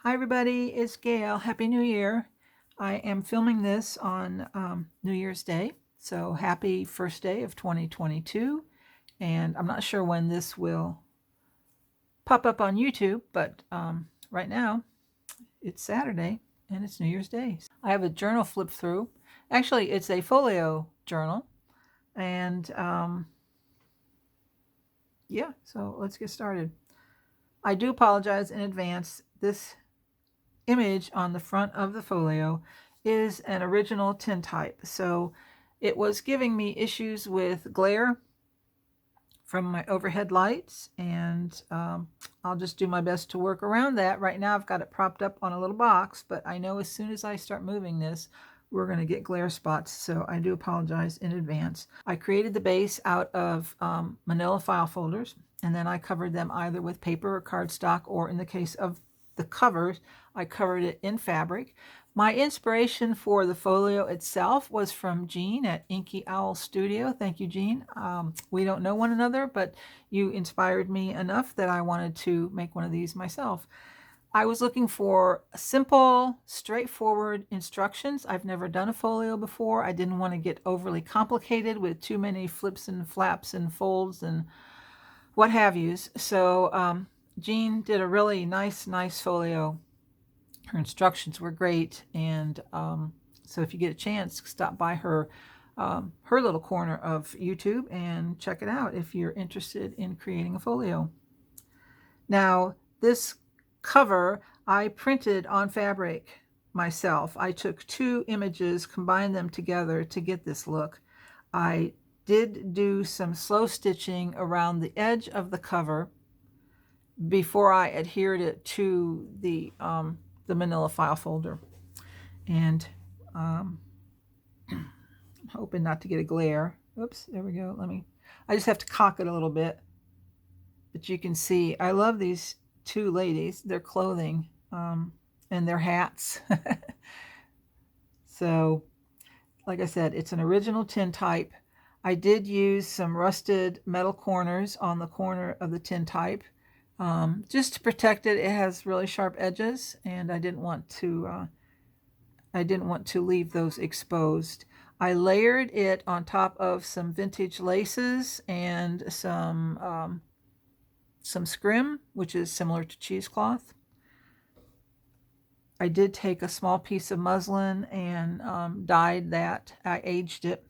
Hi everybody, it's Gail. Happy New Year. I am filming this on New Year's Day, so happy first day of 2022. And I'm not sure when this will pop up on YouTube, but right now it's Saturday and it's New Year's Day. I have a journal flip through. Actually, it's a folio journal. And yeah, so let's get started. I do apologize in advance. This image on the front of the folio is an original tintype, so it was giving me issues with glare from my overhead lights, and I'll just do my best to work around that. Right now I've got it propped up on a little box, but I know as soon as I start moving this, we're going to get glare spots, so I do apologize in advance. I created the base out of manila file folders, and then I covered them either with paper or cardstock, or in the case of the covers, I covered it in fabric. My inspiration for the folio itself was from Jean at Inky Owl Studio. Thank you, Jean. We don't know one another, but you inspired me enough that I wanted to make one of these myself. I was looking for simple, straightforward instructions. I've never done a folio before. I didn't want to get overly complicated with too many flips and flaps and folds and what have yous. So Jean did a really nice folio. Her instructions were great, and so if you get a chance, stop by her little corner of YouTube and check it out if you're interested in creating a folio. Now, this cover I printed on fabric myself. I took two images, combined them together to get this look. I did do some slow stitching around the edge of the cover before I adhered it to the manila file folder. And I'm hoping not to get a glare. Oops, there we go. I just have to cock it a little bit. But you can see, I love these two ladies, their clothing and their hats. So, like I said, it's an original tintype. I did use some rusted metal corners on the corner of the tintype. Just to protect it. It has really sharp edges, and I didn't want to leave those exposed. I layered it on top of some vintage laces and some scrim, which is similar to cheesecloth. I did take a small piece of muslin and dyed that. I aged it.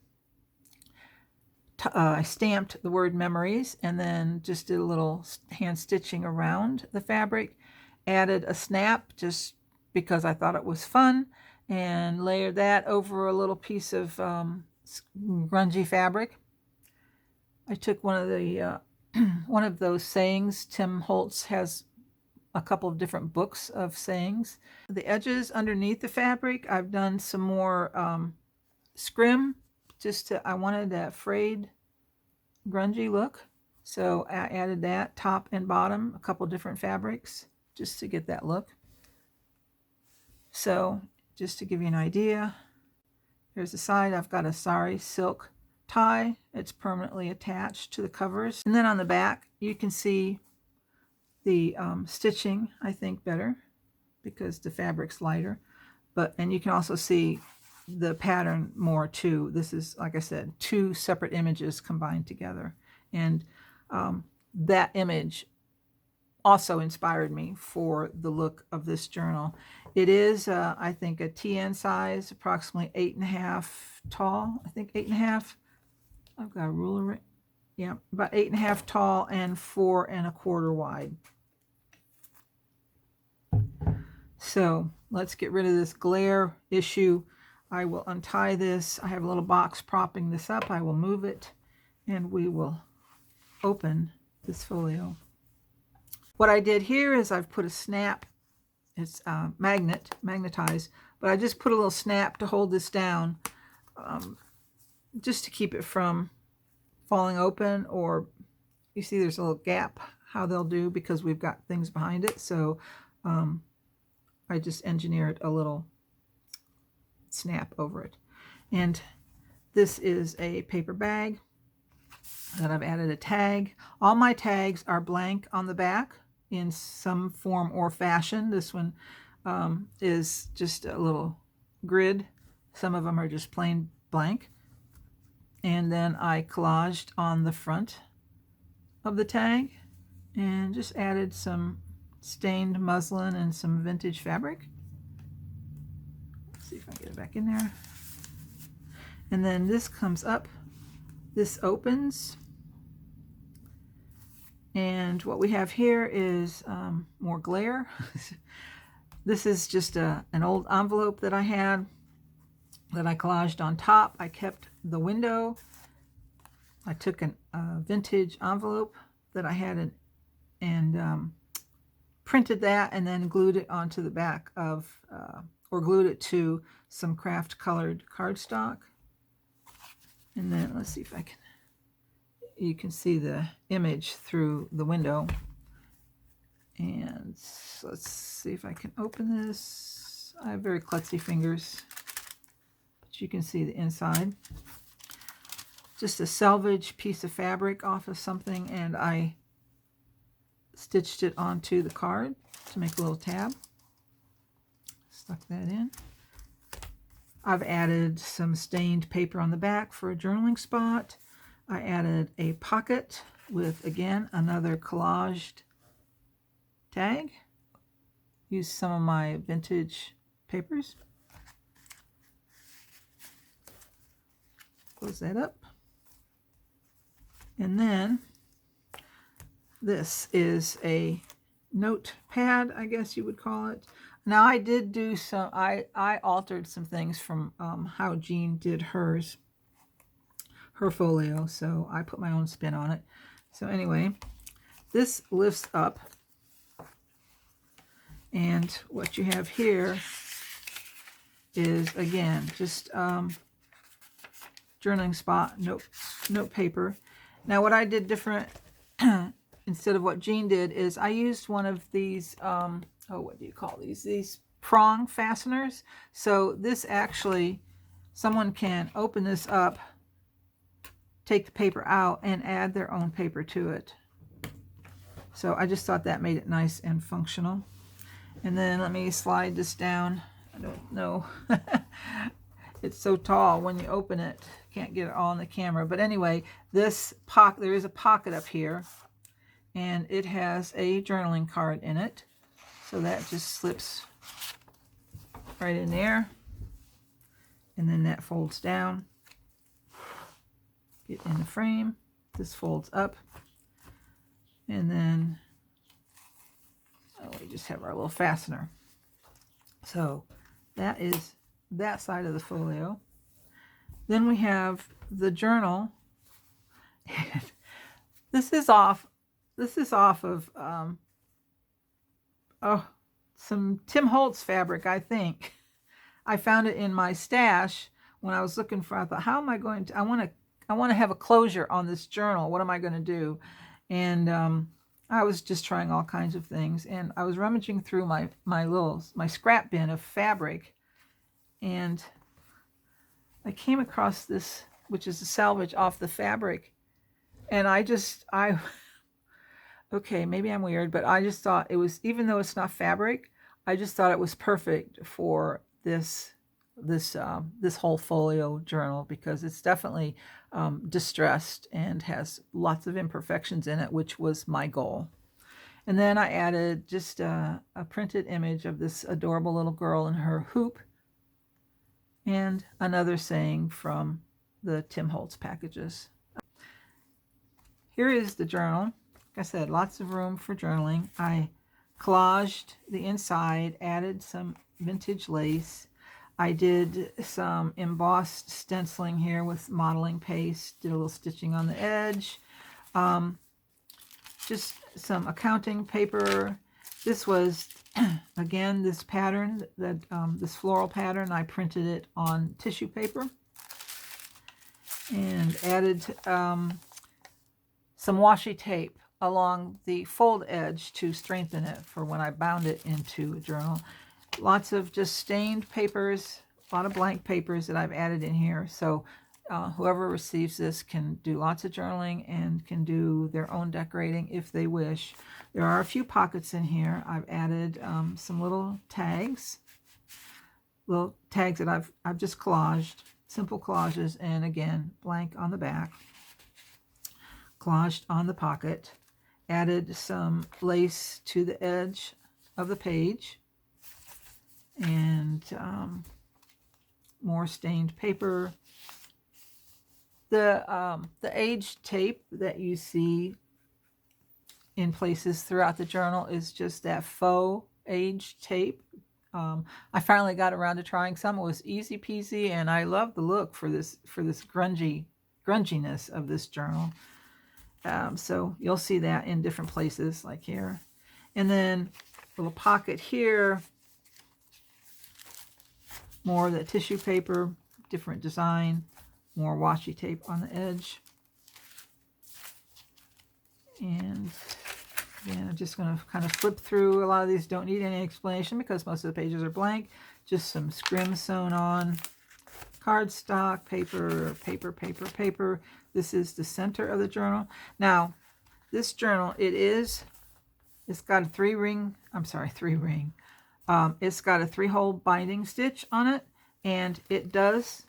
I stamped the word memories and then just did a little hand stitching around the fabric. Added a snap just because I thought it was fun, and layered that over a little piece of grungy fabric. I took one of the one of those sayings. Tim Holtz has a couple of different books of sayings. The edges underneath the fabric, I've done some more scrim. I wanted that frayed grungy look, so I added that top and bottom, a couple different fabrics just to get that look. So just to give you an idea, here's the side. I've got a sari silk tie. It's permanently attached to the covers. And then on the back, you can see the stitching, I think, better because the fabric's lighter. And you can also see the pattern more too. This is, like I said, two separate images combined together. And that image also inspired me for the look of this journal. It is, I think, a TN size, approximately 8.5 tall. I think 8.5. I've got a ruler. Yeah, about 8.5 tall and 4.25 wide. So let's get rid of this glare issue. I will untie this. I have a little box propping this up. I will move it, and we will open this folio. What I did here is I've put a snap. It's magnetized, but I just put a little snap to hold this down, just to keep it from falling open. Or you see there's a little gap, how they'll do, because we've got things behind it. So I just engineered a little snap over it. And this is a paper bag that I've added a tag. All my tags are blank on the back. in some form or fashion. This one is just a little grid. Some of them are just plain blank. And then I collaged on the front of the tag and just added some stained muslin and some vintage fabric. Let's see if I can get it back in there. And then this comes up, this opens, and what we have here is more glare. This is just an old envelope that I had that I collaged on top. I kept the window. I took a vintage envelope that I had and printed that and then glued it onto the back of, or glued it to some craft colored cardstock. And then let's see if I can, you can see the image through the window. And let's see if I can open this. I have very klutzy fingers, but you can see the inside. Just a salvage piece of fabric off of something, and I stitched it onto the card to make a little tab. Stuck that in. I've added some stained paper on the back for a journaling spot. I added a pocket with, again, another collaged tag. Used some of my vintage papers. Close that up. And then this is a notepad, I guess you would call it. Now I did do some, I altered some things from how Jean did her folio, so I put my own spin on it. So anyway, this lifts up, and what you have here is, again, just journaling spot, note paper. Now what I did different instead of what Jean did is I used one of these, what do you call these? These prong fasteners. So this actually, someone can open this up, take the paper out, and add their own paper to it. So I just thought that made it nice and functional. And then let me slide this down. I don't know. It's so tall when you open it. Can't get it all in the camera. But anyway, this pocket, there is a pocket up here, and it has a journaling card in it. So that just slips right in there. And then that folds down. Get in the frame. This folds up. And then we just have our little fastener. So that is that side of the folio. Then we have the journal. This is off of some Tim Holtz fabric, I think. I found it in my stash when I was looking for, I thought, how am I going to, I want to have a closure on this journal. What am I going to do? And I was just trying all kinds of things, and I was rummaging through my scrap bin of fabric, and I came across this, which is a salvage off the fabric, and okay, maybe I'm weird, but I just thought it was, even though it's not fabric, I just thought it was perfect for this whole folio journal, because it's definitely distressed and has lots of imperfections in it, which was my goal. And then I added just a printed image of this adorable little girl in her hoop, and another saying from the Tim Holtz packages. Here is the journal. Like I said, lots of room for journaling. I collaged the inside, added some vintage lace. I did some embossed stenciling here with modeling paste, did a little stitching on the edge. Just some accounting paper. This was, again, this pattern, this floral pattern, I printed it on tissue paper and added some washi tape along the fold edge to strengthen it for when I bound it into a journal. Lots of just stained papers, a lot of blank papers that I've added in here. So whoever receives this can do lots of journaling and can do their own decorating if they wish. There are a few pockets in here. I've added some little tags that I've just collaged, simple collages, and again, blank on the back, collaged on the pocket, added some lace to the edge of the page, and more stained paper. The age tape that you see in places throughout the journal is just that faux age tape. I finally got around to trying some. It was easy peasy, and I love the look for this grunginess of this journal. So you'll see that in different places, like here. And then a little pocket here, more of the tissue paper, different design, more washi tape on the edge. And again, I'm just going to kind of flip through. A lot of these don't need any explanation because most of the pages are blank. Just some scrim sewn on. Cardstock, paper, paper, paper, paper. This is the center of the journal. Now, this journal, it's got a three ring. It's got a 3-hole binding stitch on it, and it does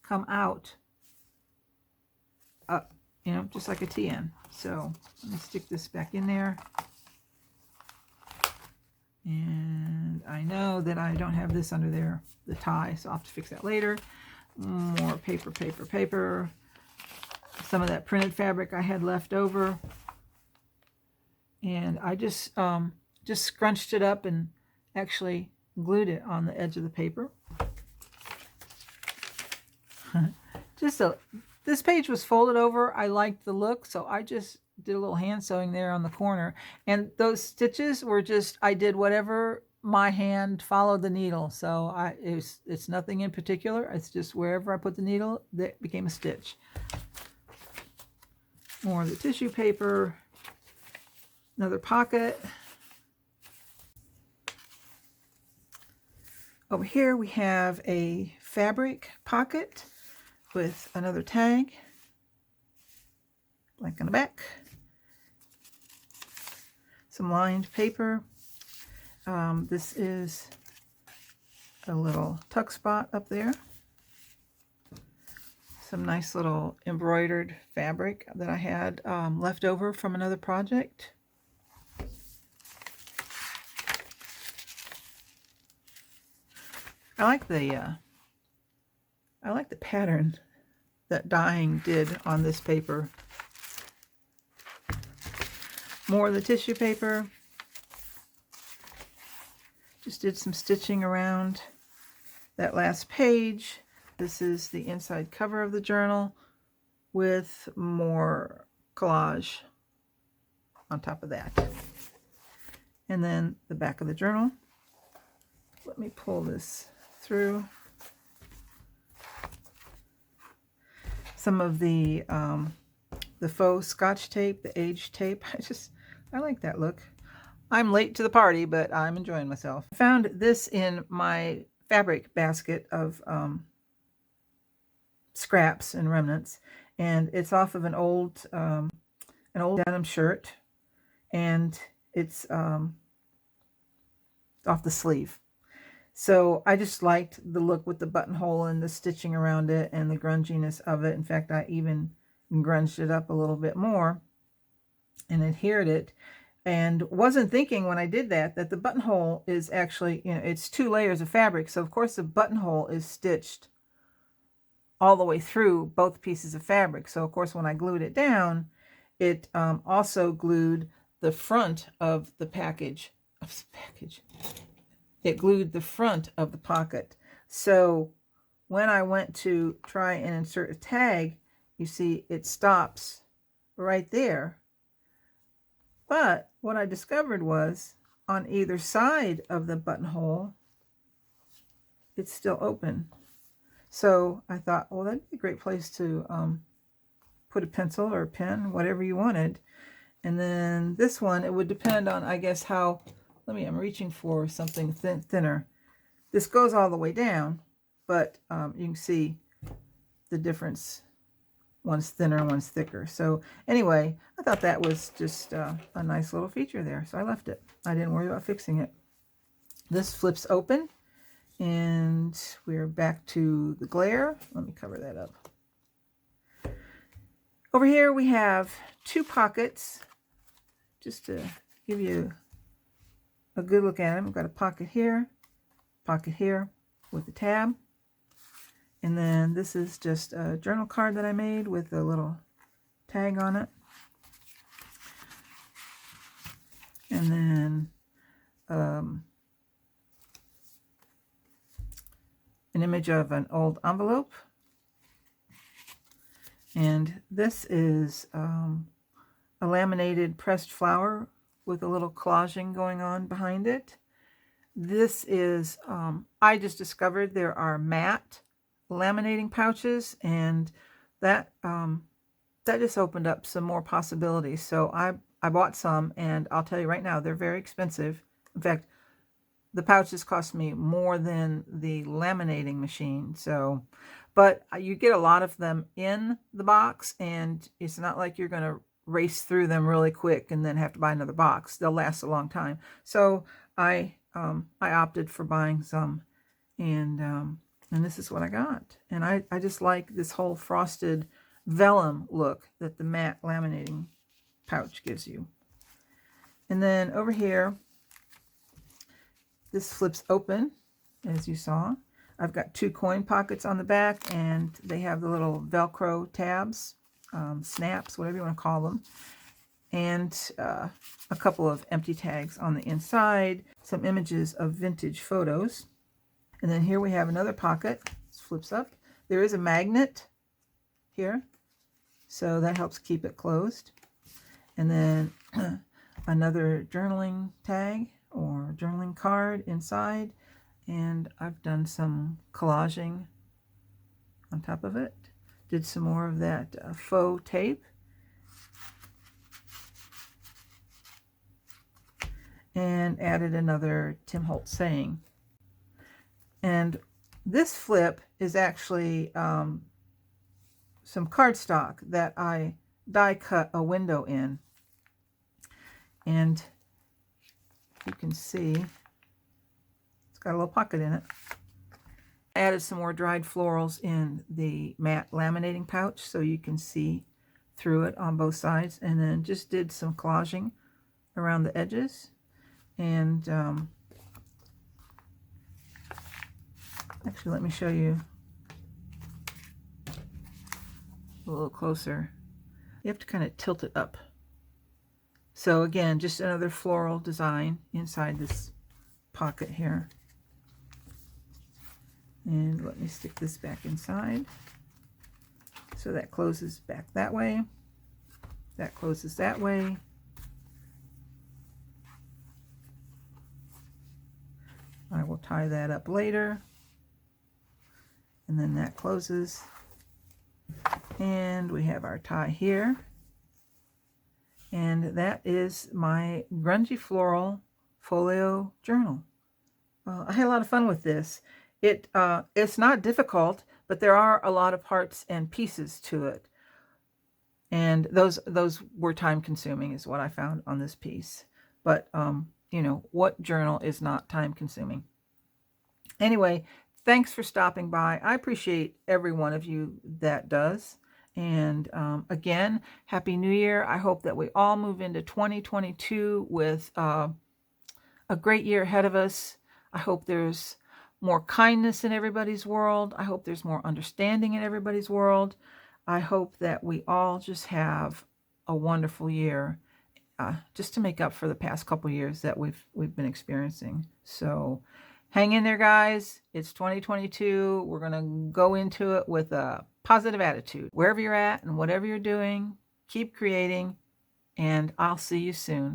come out, just like a TN. So let me stick this back in there. And I know that I don't have this under there, the tie, so I'll have to fix that later. More paper, paper, paper. Some of that printed fabric I had left over. And I just scrunched it up and actually glued it on the edge of the paper. This page was folded over. I liked the look, so I just did a little hand sewing there on the corner. And those stitches were just, I did whatever my hand followed the needle. So it's nothing in particular. It's just wherever I put the needle, that became a stitch. More of the tissue paper. Another pocket. Over here we have a fabric pocket with another tag, blank on the back, some lined paper. This is a little tuck spot up there, some nice little embroidered fabric that I had left over from another project. I like the pattern that dyeing did on this paper. More of the tissue paper. Just did some stitching around that last page. This is the inside cover of the journal with more collage on top of that. And then the back of the journal. Let me pull this through. Some of the faux scotch tape, the age tape. I like that look. I'm late to the party, but I'm enjoying myself. I found this in my fabric basket of scraps and remnants, and it's off of an old denim shirt, and it's off the sleeve. So I just liked the look with the buttonhole and the stitching around it and the grunginess of it. In fact, I even grunged it up a little bit more and adhered it, and wasn't thinking when I did that the buttonhole is actually, it's 2 layers of fabric. So of course the buttonhole is stitched all the way through both pieces of fabric. So of course when I glued it down, it also glued the front of the package. It glued the front of the pocket. So when I went to try and insert a tag, you see it stops right there. But what I discovered was on either side of the buttonhole, it's still open. So I thought, well, that'd be a great place to put a pencil or a pen, whatever you wanted. And then this one, it would depend on, I guess, how, I'm reaching for something thinner. This goes all the way down, but you can see the difference. One's thinner, one's thicker. So anyway, I thought that was just a nice little feature there. So I left it. I didn't worry about fixing it. This flips open and we're back to the glare. Let me cover that up. Over here we have 2 pockets, just to give you a good look at them. We've got a pocket here with the tab. And then this is just a journal card that I made with a little tag on it. And then an image of an old envelope. And this is a laminated pressed flower with a little collaging going on behind it. This is, I just discovered there are matte laminating pouches, and that just opened up some more possibilities. So I bought some, and I'll tell you right now, they're very expensive. In fact, the pouches cost me more than the laminating machine. So, but you get a lot of them in the box, and it's not like you're going to race through them really quick and then have to buy another box. They'll last a long time. So I opted for buying some, and this is what I got. And I just like this whole frosted vellum look that the matte laminating pouch gives you. And then over here, this flips open, as you saw. I've got 2 coin pockets on the back, and they have the little Velcro tabs, snaps, whatever you want to call them, and a couple of empty tags on the inside, some images of vintage photos. And then here we have another pocket. This flips up. There is a magnet here, so that helps keep it closed. And then another journaling tag or journaling card inside, and I've done some collaging on top of it. Did some more of that faux tape, and added another Tim Holtz saying. And this flip is actually some cardstock that I die cut a window in, and you can see it's got a little pocket in it. I added some more dried florals in the matte laminating pouch so you can see through it on both sides, and then just did some collaging around the edges. And actually, let me show you a little closer. You have to kind of tilt it up. So again, just another floral design inside this pocket here. And let me stick this back inside. So that closes back that way. That closes that way. I will tie that up later. And then that closes. And we have our tie here. And that is my Grungy Floral Folio journal. I had a lot of fun with this. It's not difficult, but there are a lot of parts and pieces to it. And those were time consuming is what I found on this piece. But, you know, what journal is not time consuming? Anyway, thanks for stopping by. I appreciate every one of you that does. And again, Happy New Year. I hope that we all move into 2022 with a great year ahead of us. I hope there's more kindness in everybody's world. I hope there's more understanding in everybody's world. I hope that we all just have a wonderful year, just to make up for the past couple years that we've been experiencing. So hang in there, guys. It's 2022. We're going to go into it with a positive attitude. Wherever you're at and whatever you're doing, keep creating, and I'll see you soon.